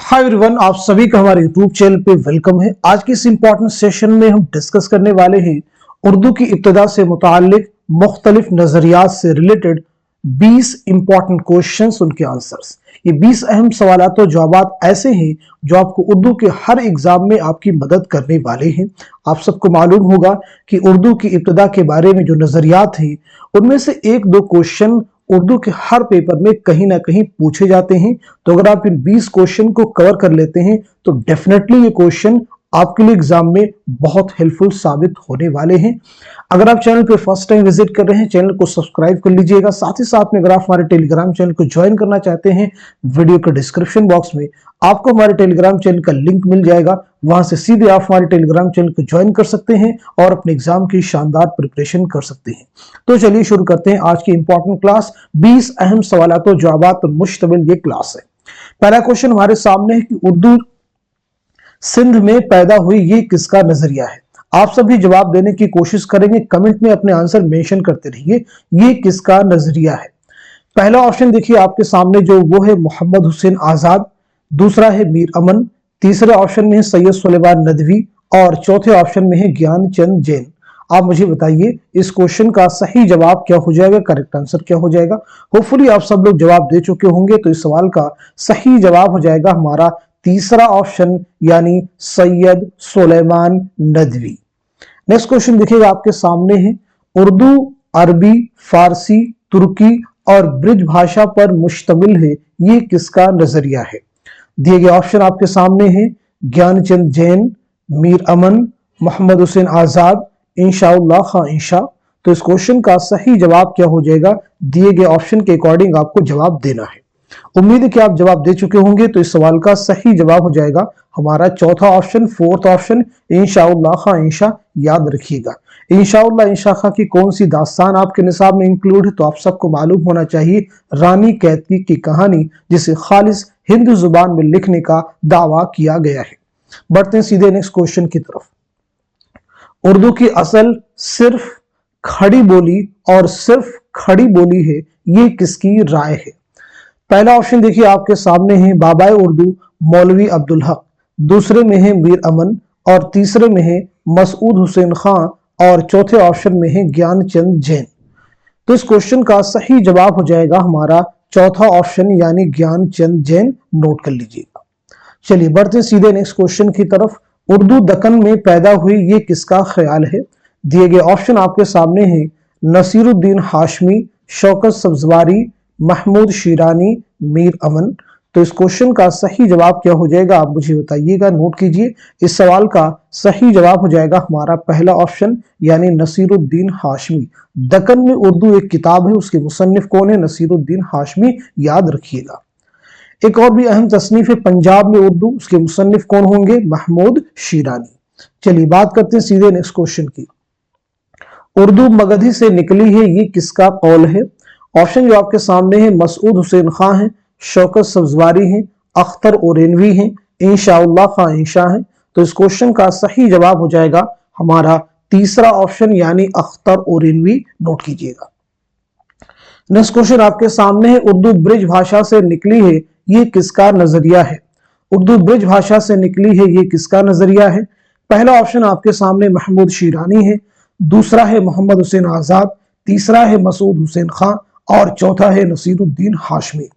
Hi everyone, आप सभी का हमारे यूट्यूब चैनल पे वेलकम है। आज की इस इंपॉर्टेंट सेशन में हम डिस्कस करने वाले हैं उर्दू की इब्तिदा से मुताल्लिक मुख्तलिफ नजरियात से रिलेटेड 20 इंपॉर्टेंट क्वेश्चंस, उनके आंसर्स। ये 20 अहम सवालात और जवाबात ऐसे हैं जो आपको उर्दू के हर एग्जाम में आपकी मदद करने वाले हैं। आप सबको मालूम होगा कि उर्दू की इब्तिदा के बारे में जो नजरियात हैं उनमें से एक दो क्वेश्चन उर्दू के हर पेपर में कहीं ना कहीं पूछे जाते हैं। तो अगर आप इन 20 क्वेश्चन को कवर कर लेते हैं तो डेफिनेटली ये क्वेश्चन आपके लिए एग्जाम में बहुत हेल्पफुल साबित होने वाले हैं। अगर आप चैनल पे फर्स्ट टाइम विजिट कर रहे हैं, चैनल को सब्सक्राइब कर लीजिएगा। साथ ही साथ में अगर आप हमारे टेलीग्राम चैनल को ज्वाइन करना चाहते हैं, वीडियो के डिस्क्रिप्शन बॉक्स में आपको हमारे टेलीग्राम चैनल का लिंक मिल जाएगा। वहां से सीधे आप हमारे टेलीग्राम चैनल को ज्वाइन कर सकते हैं और अपने एग्जाम की शानदार प्रिपरेशन कर सकते हैं। तो चलिए शुरू करते हैं आज की इंपॉर्टेंट क्लास। 20 अहम सवालात और जवाबात पर मुश्तमिल ये क्लास है। पहला क्वेश्चन हमारे सामने है कि उर्दू सिंध में पैदा हुई ये किसका नजरिया है। आप सभी जवाब देने की कोशिश करेंगे, कमेंट में अपने आंसर मेंशन करते रहिए। ये किसका नजरिया है। पहला ऑप्शन देखिए आपके सामने जो वो है मोहम्मद हुसैन आजाद, दूसरा है मीर अमन, तीसरे ऑप्शन में है सैयद सुलेमान नदवी और चौथे ऑप्शन में है ज्ञानचंद जैन। आप मुझे बताइए इस क्वेश्चन का सही जवाब क्या हो जाएगा, करेक्ट आंसर क्या हो जाएगा। होपफुली आप सब लोग जवाब दे चुके होंगे, तो इस सवाल का सही जवाब हो जाएगा हमारा तीसरा ऑप्शन यानी सैयद सुलेमान नदवी। नेक्स्ट क्वेश्चन देखिएगा आपके सामने है उर्दू अरबी फारसी तुर्की और ब्रिज भाषा पर मुश्तमिल है, ये किसका नजरिया है। दिए गए ऑप्शन आपके सामने हैं ज्ञानचंद जैन, मीर अमन, मोहम्मद हुसैन आजाद, इंशाअल्लाह खां इंशा। तो इस क्वेश्चन का सही जवाब क्या हो जाएगा, दिए गए ऑप्शन के अकॉर्डिंग आपको जवाब देना है। उम्मीद है कि आप जवाब दे चुके होंगे, तो इस सवाल का सही जवाब हो जाएगा हमारा चौथा ऑप्शन, फोर्थ ऑप्शन इंशाअल्लाह खां इंशा। याद रखिएगा इंशाअल्लाह इंशा खां की कौन सी दास्तान आपके निसाब में इंक्लूड है, तो आप सबको मालूम होना चाहिए रानी कैतकी की कहानी, जिसे खालिस हिंदी जुबान में लिखने का दावा किया गया है। बढ़ते हैं सीधे नेक्स्ट क्वेश्चन की तरफ। उर्दू की असल सिर्फ खड़ी बोली और सिर्फ खड़ी बोली है, ये किसकी राय है। पहला ऑप्शन देखिए आपके सामने है बाबाए उर्दू मौलवी अब्दुल हक, दूसरे में है मीर अमन और तीसरे में है मसूद हुसैन खां और चौथे ऑप्शन में है ज्ञानचंद जैन। तो इस क्वेश्चन का सही जवाब हो जाएगा हमारा चौथा ऑप्शन यानी ज्ञानचंद जैन। नोट कर लीजिएगा। चलिए बढ़ते हैं सीधे नेक्स्ट क्वेश्चन की तरफ। उर्दू दक्कन में पैदा हुई ये किसका ख्याल है। दिए गए ऑप्शन आपके सामने हैं नसीरुद्दीन हाशमी, शौकत सब्जवारी, महमूद शिरानी, मीर अमन। तो इस क्वेश्चन का सही जवाब क्या हो जाएगा, आप मुझे बताइएगा। नोट कीजिए इस सवाल का सही जवाब हो जाएगा हमारा पहला ऑप्शन यानी नसीरुद्दीन हाशमी। दक्कन में उर्दू एक किताब है, उसके मुसन्निफ कौन है, नसीरुद्दीन हाशमी। याद रखिएगा। एक और भी अहम तसनीफ है पंजाब में उर्दू, उसके मुसन्निफ कौन होंगे, महमूद शिरानी। चलिए बात करते हैं सीधे नेक्स्ट क्वेश्चन की। उर्दू मगधी से निकली है, ये किसका कौल है। ऑप्शन जो आपके सामने है मसूद हुसैन खां है, शौकत सब्जवारी है, अख्तर ओरेनवी है, इंशाअल्लाह खां इंशा है। तो इस क्वेश्चन का सही जवाब हो जाएगा हमारा तीसरा ऑप्शन यानी अख्तर ओरेनवी। नोट कीजिएगा। नेक्स्ट क्वेश्चन आपके सामने है उर्दू ब्रिज भाषा से निकली है, ये किसका नजरिया है। उर्दू ब्रिज भाषा से निकली है, ये किसका नजरिया है। पहला ऑप्शन आपके सामने महमूद शिरानी है, दूसरा है मोहम्मद हुसैन आजाद, तीसरा है मसूद हुसैन खां और चौथा है नसीरुद्दीन हाशमी।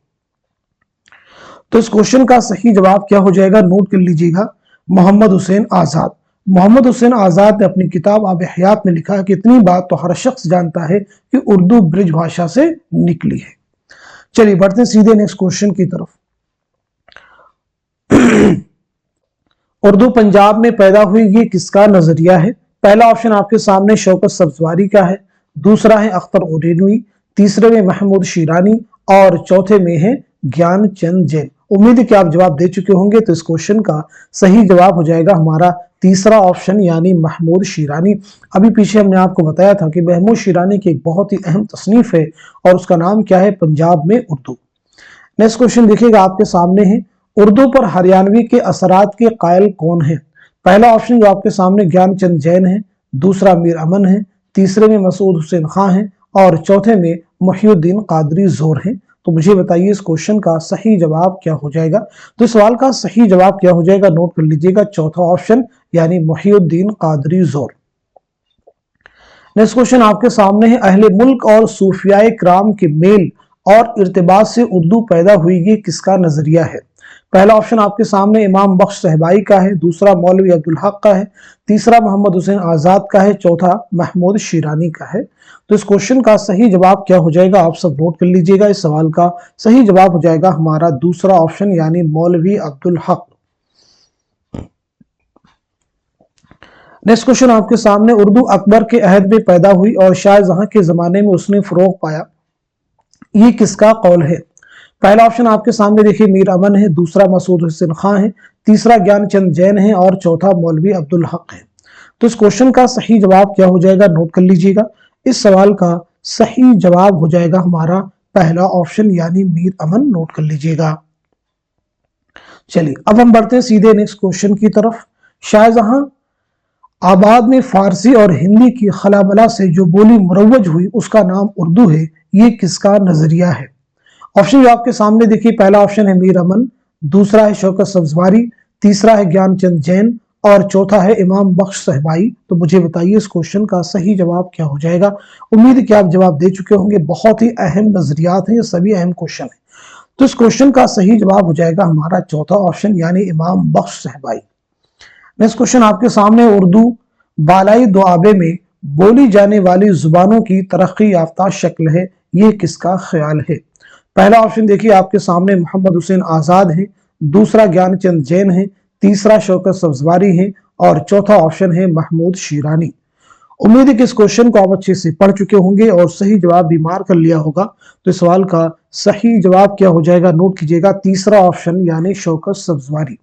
तो इस क्वेश्चन का सही जवाब क्या हो जाएगा, नोट कर लीजिएगा, मोहम्मद हुसैन आजाद। मोहम्मद हुसैन आजाद ने अपनी किताब आब हयात में लिखा है कि इतनी बात तो हर शख्स जानता है कि उर्दू ब्रिज भाषा से निकली है। चलिए बढ़ते हैं सीधे नेक्स्ट क्वेश्चन की तरफ। उर्दू पंजाब में पैदा हुई, ये किसका नजरिया है। पहला ऑप्शन आपके सामने शौकत सब्जवारी का है, दूसरा है अख्तर ओरेनवी, तीसरे में महमूद शिरानी और चौथे में है ज्ञानचंद जैन। उम्मीद है कि आप जवाब दे चुके होंगे, तो इस क्वेश्चन का सही जवाब हो जाएगा हमारा तीसरा ऑप्शन यानी महमूद शिरानी। अभी पीछे हमने आपको बताया था कि महमूद शिरानी की एक बहुत ही अहम तसनीफ है और उसका नाम क्या है, पंजाब में उर्दू। नेक्स्ट क्वेश्चन देखिएगा आपके सामने है उर्दू पर हरियाणवी के असरात के कायल कौन है। पहला ऑप्शन जो आपके सामने ज्ञानचंद जैन है, दूसरा मीर अमन है, तीसरे में मसूद हुसैन खां है और चौथे में मुहिउद्दीन कादरी जोर है। तो मुझे बताइए इस क्वेश्चन का सही जवाब क्या हो जाएगा। तो इस सवाल का सही जवाब क्या हो जाएगा, नोट कर लीजिएगा, चौथा ऑप्शन यानी मुहियुद्दीन कादरी जोर। नेक्स्ट क्वेश्चन आपके सामने है, अहले मुल्क और सूफियाए किराम के मेल और इर्तिबात से उर्दू पैदा हुई, ये किसका नजरिया है। पहला ऑप्शन आपके सामने इमाम बख्श सहबाई का है, दूसरा मौलवी अब्दुल हक का है, तीसरा मोहम्मद हुसैन आजाद का है, चौथा महमूद शिरानी का है। तो इस क्वेश्चन का सही जवाब क्या हो जाएगा, आप सब नोट कर लीजिएगा। इस सवाल का सही जवाब हो जाएगा हमारा दूसरा ऑप्शन यानी मौलवी अब्दुल हक। नेक्स्ट क्वेश्चन आपके सामने, उर्दू अकबर के अहद में पैदा हुई और शाहजहां के जमाने में उसने फरोग पाया, ये किसका कौल है। पहला ऑप्शन आपके सामने देखिए मीर अमन है, दूसरा मसूद हुसैन खां है, तीसरा ज्ञानचंद जैन है और चौथा मौलवी अब्दुल हक है। तो इस क्वेश्चन का सही जवाब क्या हो जाएगा, नोट कर लीजिएगा। इस सवाल का सही जवाब हो जाएगा हमारा पहला ऑप्शन यानी मीर अमन, नोट कर लीजिएगा। चलिए अब हम बढ़ते हैं सीधे नेक्स्ट क्वेश्चन की तरफ। शाहजहां आबाद में फारसी और हिंदी की खलाबला से जो बोली मुरव्वज हुई उसका नाम उर्दू है, ये किसका नजरिया है। ऑप्शन जो आपके सामने देखिए, पहला ऑप्शन है मीर अमन, दूसरा है शौकत सब्जवारी, तीसरा है ज्ञानचंद जैन और चौथा है इमाम बख्श सहबाई। तो मुझे बताइए इस क्वेश्चन का सही जवाब क्या हो जाएगा। उम्मीद है कि आप जवाब दे चुके होंगे, बहुत ही अहम नजरियात हैं, ये सभी अहम क्वेश्चन है। तो इस क्वेश्चन का सही जवाब हो जाएगा हमारा चौथा ऑप्शन यानी इमाम बख्श सहबाई। नेक्स्ट क्वेश्चन आपके सामने, उर्दू बालाई दुआबे में बोली जाने वाली जुबानों की तरक्की याफ्ता शक्ल है, ये किसका ख्याल है। पहला ऑप्शन देखिए आपके सामने मोहम्मद हुसैन आजाद है, दूसरा ज्ञानचंद जैन है, तीसरा शौकत सब्जवारी है और चौथा ऑप्शन है महमूद शिरानी। उम्मीद है कि इस क्वेश्चन को आप अच्छे से पढ़ चुके होंगे और सही जवाब भी मार कर लिया होगा। तो इस सवाल का सही जवाब क्या हो जाएगा, नोट कीजिएगा, तीसरा ऑप्शन यानी शौकत सब्जवारी।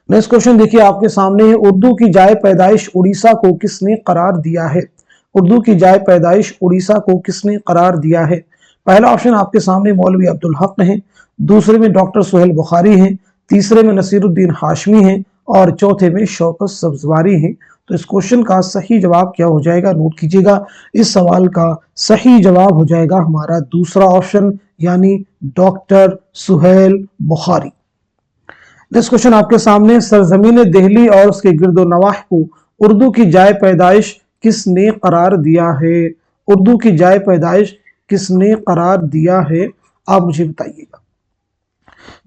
नेक्स्ट क्वेश्चन देखिए आपके सामने है, उर्दू की जाए पैदाइश उड़ीसा को किसने करार दिया है। उर्दू की जाए पैदाइश उड़ीसा को किसने करार दिया है। पहला ऑप्शन आपके सामने मौलवी अब्दुल हक है, दूसरे में डॉक्टर सुहेल बुखारी है, तीसरे में नसीरुद्दीन हाशमी है और चौथे में शौकत सब्जवारी है। तो इस क्वेश्चन का सही जवाब क्या हो जाएगा, नोट कीजिएगा। इस सवाल का सही जवाब हो जाएगा हमारा दूसरा ऑप्शन यानी doctor Suhail Bukhari. Next question आपके सामने, सरजमीन दिल्ली और उसके गिरदोनवाह को उर्दू की जाए पैदाइश किसने करार दिया है। उर्दू की जाए पैदाइश किसने करार दिया है, आप मुझे बताइएगा।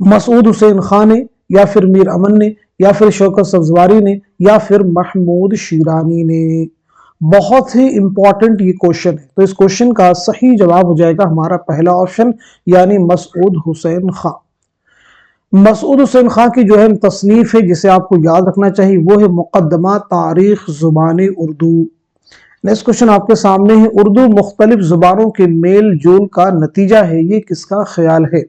मसूद हुसैन खान ने, या फिर मीर अमन ने, या फिर शौकत सब्जवारी ने, या फिर महमूद शिरानी ने। बहुत ही इंपॉर्टेंट ये क्वेश्चन है। तो इस क्वेश्चन का सही जवाब हो जाएगा हमारा पहला ऑप्शन यानी मसूद हुसैन खान। मसूद हुसैन खान की जो है तसनीफ है जिसे आपको याद रखना चाहिए, वो है मुकद्दमा तारीख जुबान उर्दू। नेक्स्ट क्वेश्चन आपके सामने है, उर्दू मुख्तलिफ जुबानों के मेल जोल का नतीजा है, ये किसका ख्याल है।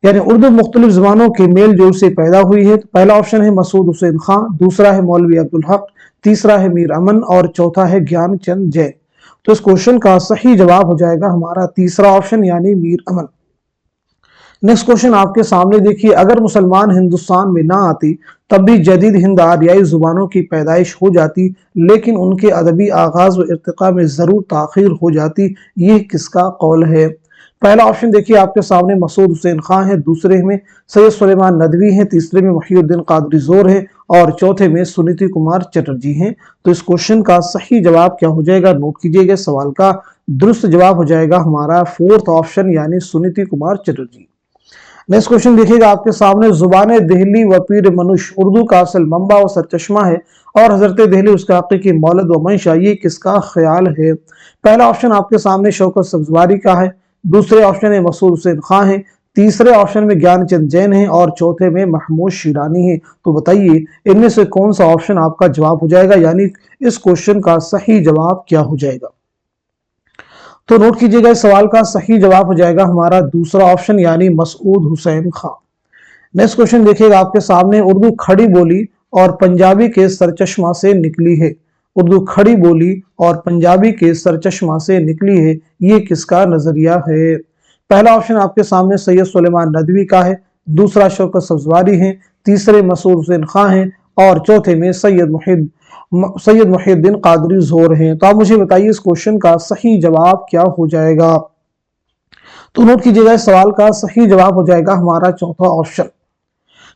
यानी उर्दू मुख्तलिफ जुबानों के मेल जोल से पैदा हुई है। तो पहला ऑप्शन है मसूद हुसैन खान, दूसरा है मौलवी अब्दुल हक, तीसरा है मीर अमन और चौथा है ज्ञानचंद जैन। तो इस क्वेश्चन का सही जवाब हो जाएगा हमारा तीसरा ऑप्शन यानी मीर अमन। नेक्स्ट क्वेश्चन आपके सामने देखिए, अगर मुसलमान हिंदुस्तान में ना आती तब भी जदीद हिंद आरियाई जुबानों की पैदाइश हो जाती, लेकिन उनके अदबी आगाज व इर्तिका में जरूर ताखीर हो जाती, ये किसका कौल है। पहला ऑप्शन देखिए आपके सामने मसूद हुसैन खान है, दूसरे में सैयद सुलेमान नदवी हैं, तीसरे में मुहियुद्दीन कादरी जोर है और चौथे में सुनीति कुमार चटर्जी हैं। तो इस क्वेश्चन का सही जवाब क्या हो जाएगा, नोट कीजिएगा। सवाल का दुरुस्त जवाब हो जाएगा हमारा फोर्थ ऑप्शन यानी सुनीति कुमार चटर्जी। नेक्स्ट क्वेश्चन देखिएगा आपके सामने, जुबान दिल्ली व पीर मनुष उर्दू का असल मंबा व सरचश्मा है और हजरत दिल्ली उसका हकीकी मौलद व मंशा, ये किसका ख्याल है। पहला ऑप्शन आपके सामने शौकत सब्जवारी का है, दूसरे ऑप्शन में मसूद हुसैन खान है, तीसरे ऑप्शन में ज्ञानचंद जैन है और चौथे में महमूद शिरानी है। तो बताइए इनमें से कौन सा ऑप्शन आपका जवाब हो जाएगा, यानी इस क्वेश्चन का सही जवाब क्या हो जाएगा। तो नोट कीजिएगा, इस सवाल का सही जवाब हो जाएगा हमारा दूसरा ऑप्शन यानी मसूद हुसैन खान। नेक्स्ट क्वेश्चन देखिएगा आपके सामने, उर्दू खड़ी बोली और पंजाबी के सरचश्मा से निकली है। उर्दू खड़ी बोली और पंजाबी के सरचश्मा से निकली है, ये किसका नजरिया है। पहला ऑप्शन आपके सामने सैयद सुलेमान नदवी का है, दूसरा शौकत सब्जवारी है, तीसरे मसूद हुसैन खान है और चौथे में सैयद मुहियुद्दीन कादरी जोर हैं। तो आप मुझे बताइए इस क्वेश्चन का सही जवाब क्या हो जाएगा। तो नोट कीजिएगा, इस सवाल का सही जवाब हो जाएगा हमारा चौथा ऑप्शन।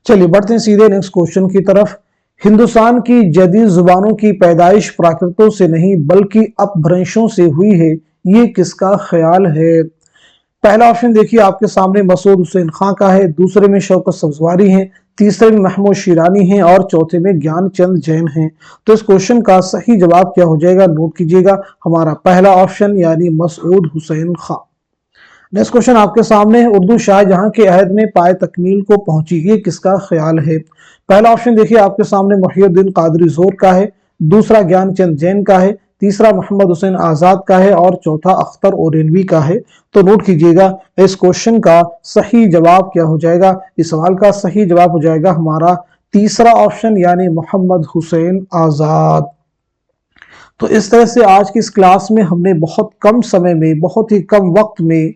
चलिए बढ़ते हैं सीधे नेक्स्ट क्वेश्चन की तरफ। हिंदुस्तान की जदीद जुबानों की पैदाइश प्राकृतों से नहीं बल्कि अपभ्रंशों से हुई है, ये किसका ख्याल है? पहला ऑप्शन देखिए आपके सामने मसूद हुसैन खां का है, दूसरे में शौकत सब्जवारी है, तीसरे में महमूद शिरानी है और चौथे में ज्ञानचंद जैन है। तो इस क्वेश्चन का सही जवाब क्या हो जाएगा? नोट कीजिएगा, हमारा पहला ऑप्शन यानी मसूद हुसैन खां। नेक्स्ट क्वेश्चन आपके सामने है, उर्दू शाहजहां के अहद में पाए तकमील को पहुंची, ये किसका ख्याल है? पहला ऑप्शन देखिए आपके सामने मुहियुद्दीन कादरी जोर का है, दूसरा ज्ञानचंद जैन का है, तीसरा मोहम्मद हुसैन आजाद का है और चौथा अख्तर ओरेनवी का है। तो नोट कीजिएगा, इस क्वेश्चन का सही जवाब क्या हो जाएगा? इस सवाल का सही जवाब हो जाएगा हमारा तीसरा ऑप्शन यानी मोहम्मद हुसैन आजाद। तो इस तरह से आज की इस क्लास में हमने बहुत कम समय में, बहुत ही कम वक्त में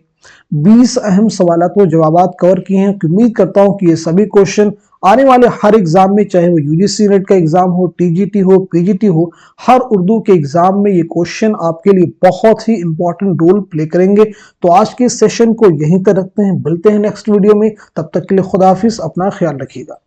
20 अहम सवालात व जवाबात कवर किए हैं। उम्मीद करता हूं कि ये सभी क्वेश्चन आने वाले हर एग्जाम में, चाहे वो यूजीसी नेट का एग्जाम हो, टीजीटी हो, पीजीटी हो, हर उर्दू के एग्जाम में ये क्वेश्चन आपके लिए बहुत ही इंपॉर्टेंट रोल प्ले करेंगे। तो आज के सेशन को यहीं तक रखते हैं, मिलते हैं नेक्स्ट वीडियो में। तब तक के लिए खुदा हाफिज, अपना ख्याल रखिएगा।